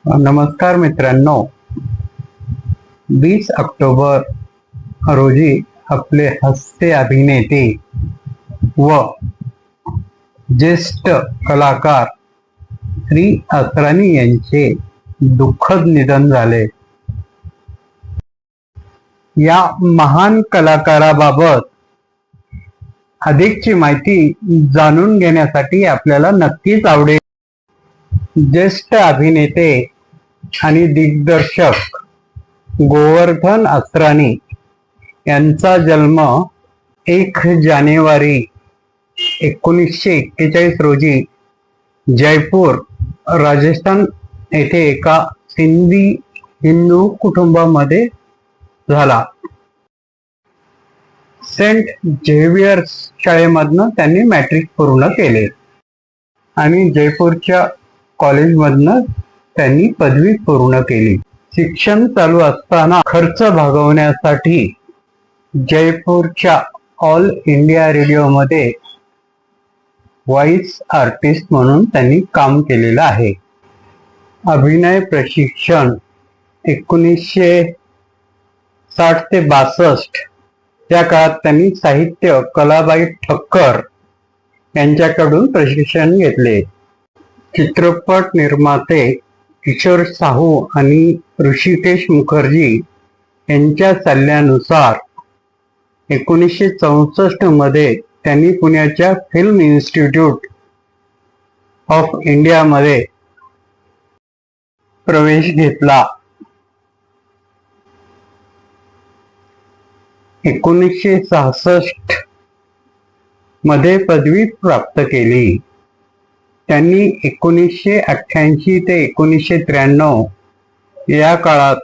नमस्कार मित्रांनो, 20 ऑक्टोबर रोजी आपले हास्य अभिनेते व ज्येष्ठ कलाकार श्री असरानी यांचे दुःखद निधन झाले। या महान कलाकाराबाबत अधिकची माहिती जाणून घेण्यासाठी आपल्याला नक्कीच आवडेल। ज्येष्ठ अभिनेते आणि दिग्दर्शक गोवर्धन असरानी यांचा जन्म 1 जानेवारी 1941 रोजी जयपूर, राजस्थान येथे एका सिंधी हिंदू कुटुंबामध्ये झाला। सेंट झेवियर्स शाळेमधनं त्यांनी मॅट्रिक पूर्ण केले आणि जयपूरच्या कॉलेजमधनं त्यांनी पदवी पूर्ण केली। शिक्षण चालू असताना खर्च भागवण्यासाठी जयपूरच्या ऑल इंडिया रेडिओमध्ये व्हॉइस आर्टिस्ट म्हणून त्यांनी काम केलेलं आहे। अभिनय प्रशिक्षण 1960 ते 62 या काळात त्यांनी साहित्य कलाबाई ठक्कर यांच्याकडून प्रशिक्षण घेतले। चित्रपट निर्माते किशोर साहू आणि ऋषिकेश मुखर्जी यांच्या सल्ल्यानुसार 1964 मध्ये त्यांनी पुण्याच्या फिल्म इन्स्टिट्यूट ऑफ इंडिया मध्ये प्रवेश घेतला। 1966 मध्ये पदवी प्राप्त केली। त्यांनी 1988 ते 1993 या काळात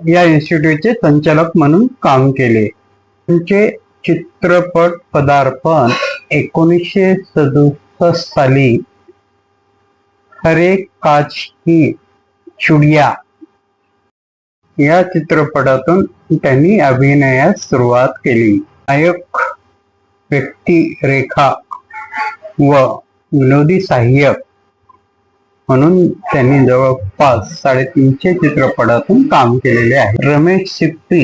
या इन्स्टिट्यूटचे संचालक म्हणून काम केले। त्यांचे चित्रपट पदार्पण 1967 साली हरे काच की चुडिया या चित्रपटातून त्यांनी अभिनयास सुरुवात केली। नायक, व्यक्तिरेखा व विनोदी सहाय्यक म्हणून त्यांनी जवळपास 350 चित्रपटातून काम केलेले आहे। रमेश सिप्पी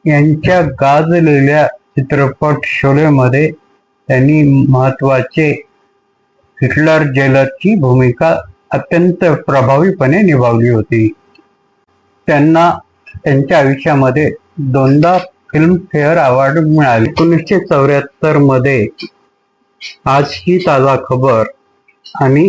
यांच्या गाजलेल्या चित्रपट शोले मध्ये त्यांनी महत्वाचे हिटलर जेलरची भूमिका अत्यंत प्रभावीपणे निभावली होती। त्यांना त्यांच्या आयुष्यामध्ये 2दा फिल्मफेअर अवॉर्ड मिळाले। 1974 मध्ये आज ही ताजा खबर आणि